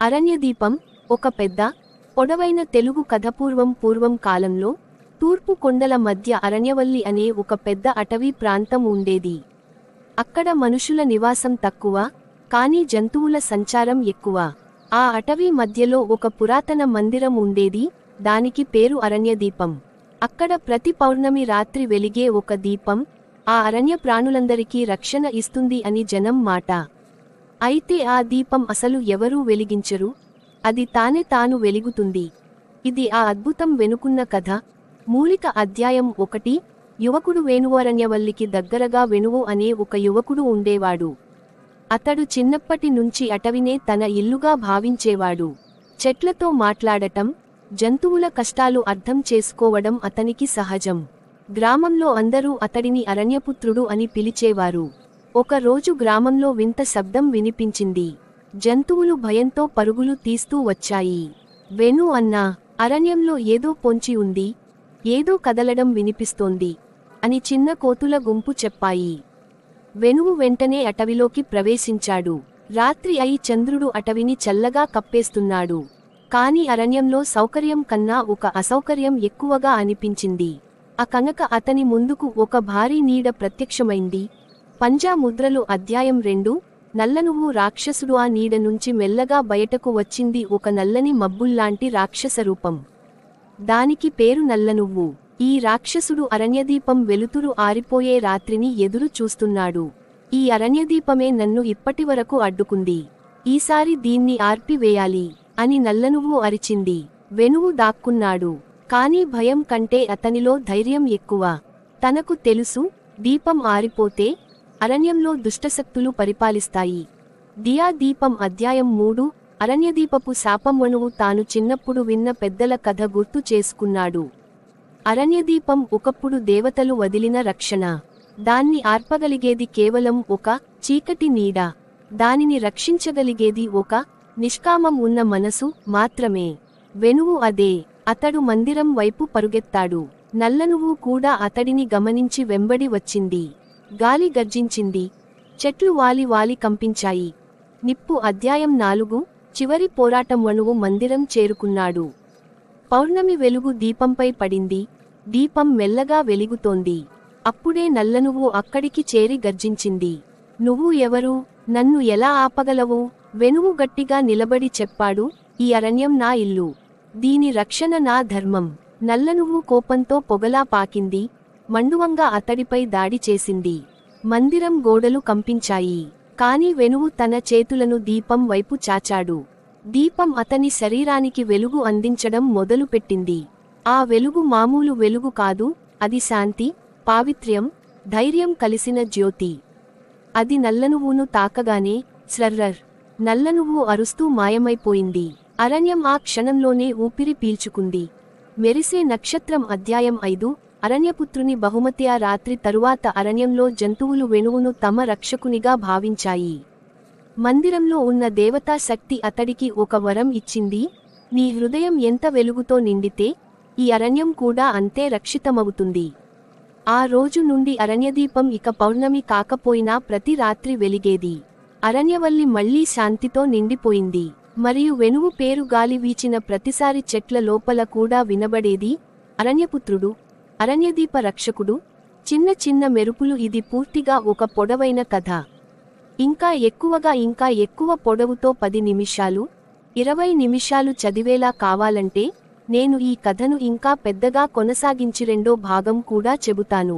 అరణ్యదీపం ఒక పెద్ద పొడవైన తెలుగు కథ. పూర్వం కాలంలో తూర్పు కొండల మధ్య అరణ్యవల్లి అనే ఒక పెద్ద అటవీ ప్రాంతం ఉండేది. అక్కడ మనుషుల నివాసం తక్కువ, కానీ జంతువుల సంచారం ఎక్కువ. ఆ అటవీ మధ్యలో ఒక పురాతన మందిరం ఉండేది, దానికి పేరు అరణ్యదీపం. అక్కడ ప్రతి పౌర్ణమి రాత్రి వెలిగే ఒక దీపం ఆ అరణ్య ప్రాణులందరికీ రక్షణ ఇస్తుంది అని జనం మాట. అయితే ఆ దీపం అసలు ఎవరూ వెలిగించరు, అది తాను వెలుగుతుంది. ఇది ఆ అద్భుతం వెనుకున్న కథ. మూలిక అధ్యాయం 1. యువకుడు వేణువు. అరణ్యవల్లికి దగ్గరగా వేణువు అనే ఒక యువకుడు ఉండేవాడు. అతడు చిన్నప్పటి నుంచి అటవినే తన ఇల్లుగా భావించేవాడు. చెట్లతో మాట్లాడటం, జంతువుల కష్టాలు అర్థం చేసుకోవడం అతనికి సహజం. గ్రామంలో అందరూ అతడిని అరణ్యపుత్రుడు అని పిలిచేవారు. ఒక రోజు గ్రామంలో వింత శబ్దం వినిపించింది. జంతువులు భయంతో పరుగులు తీస్తూ వచ్చాయి. వేణు అన్నా, అరణ్యంలో ఏదో పొంచి ఉంది, ఏదో కదలడం వినిపిస్తోంది అని చిన్న కోతుల గుంపు చెప్పాయి. వేణువు వెంటనే అటవిలోకి ప్రవేశించాడు. రాత్రి అయి చంద్రుడు అటవిని చల్లగా కప్పేస్తున్నాడు. కాని అరణ్యంలో సౌకర్యం కన్నా ఒక అసౌకర్యం ఎక్కువగా అనిపించింది. ఆ కనుక అతని ముందుకు ఒక భారీ నీడ ప్రత్యక్షమైంది. పంజా ముద్రలు. అధ్యాయం 2. నల్లనువ్వు. రాక్షసుడు. ఆ నీడ నుంచి మెల్లగా బయటకు వచ్చింది ఒక నల్లని మబ్బుల్లాంటి రాక్షస రూపం. దానికి పేరు నల్లనువ్వు. ఈ రాక్షసుడు అరణ్యదీపం వెలుతురు ఆరిపోయే రాత్రిని ఎదురు చూస్తున్నాడు. ఈ అరణ్యదీపమే నన్ను ఇప్పటివరకు అడ్డుకుంది, ఈసారి దీన్ని ఆర్పివేయాలి అని నల్లనువ్వు అరిచింది. వేణువు దాక్కున్నాడు. కాని భయం కంటే అతనిలో ధైర్యం ఎక్కువ. తనకు తెలుసు, దీపం ఆరిపోతే అరణ్యంలో దుష్టశక్తులు పరిపాలిస్తాయి. దియా దీపం. అధ్యాయం 3. అరణ్యదీపపు శాపం. వేణువు తాను చిన్నప్పుడు విన్న పెద్దల కథ గుర్తు చేసుకున్నాడు. అరణ్యదీపం ఒకప్పుడు దేవతలు వదిలిన రక్షణ. దాన్ని ఆర్పగలిగేది కేవలం ఒక చీకటి నీడ. దానిని రక్షించగలిగేది ఒక నిష్కామం ఉన్న మనసు మాత్రమే. వేణువు అదే. అతడు మందిరం వైపు పరుగెత్తాడు. నల్లనువ్వు కూడా అతడిని గమనించి వెంబడి వచ్చింది. గాలి గర్జించింది. చెట్లు వాలి కంపించాయి. నిప్పు. అధ్యాయం 4. చివరి పోరాటం. వేణువు మందిరం చేరుకున్నాడు. పౌర్ణమి వెలుగు దీపంపై పడింది. దీపం మెల్లగా వెలుగుతోంది. అప్పుడే నల్లనువ్వు అక్కడికి చేరి గర్జించింది. నువ్వు ఎవరు? నన్ను ఎలా ఆపగలవు? వేణువు గట్టిగా నిలబడి చెప్పాడు, ఈ అరణ్యం నా ఇల్లు, దీని రక్షణ నా ధర్మం. నల్లనువ్వు కోపంతో పొగలా పాకింది. మండువంగా అతడిపై దాడి చేసింది. మందిరం గోడలు కంపించాయి. కాని వేణువు తన చేతులను దీపం వైపు చాచాడు. దీపం అతని శరీరానికి వెలుగు అందించడం మొదలుపెట్టింది. ఆ వెలుగు మామూలు వెలుగు కాదు, అది శాంతి, పావిత్ర్యం, ధైర్యం కలిసిన జ్యోతి. అది నల్లనువ్వును తాకగానే స్రర్రర్ నల్లనువ్వు అరుస్తూ మాయమైపోయింది. అరణ్యం ఆ క్షణంలోనే ఊపిరి పీల్చుకుంది. మెరిసే నక్షత్రం. అధ్యాయం 5. అరణ్యపుత్రుని బహుమతి. ఆ రాత్రి తరువాత అరణ్యంలో జంతువులు వేణువును తమ రక్షకునిగా భావించాయి. మందిరంలో ఉన్న దేవతా శక్తి అతడికి ఒక వరం ఇచ్చింది. నీ హృదయం ఎంత వెలుగుతో నిండితే ఈ అరణ్యం కూడా అంతే రక్షితమవుతుంది. ఆ రోజు నుండి అరణ్యదీపం ఇక పౌర్ణమి కాకపోయినా ప్రతి రాత్రి వెలిగేది. అరణ్యవల్లి మళ్లీ శాంతితో నిండిపోయింది. మరియు వేణువు పేరు గాలి వీచిన ప్రతిసారి చెట్ల లోపల కూడా వినబడేది, అరణ్యపుత్రుడు, అరణ్యదీప రక్షకుడు. చిన్న చిన్న మెరుపులు. ఇది పూర్తిగా ఒక పొడవైన కథ. ఇంకా ఎక్కువ పొడవుతో 10 నిమిషాలు, 20 నిమిషాలు చదివేలా కావాలంటే నేను ఈ కథను ఇంకా పెద్దగా కొనసాగించి 2వ భాగం కూడా చెబుతాను.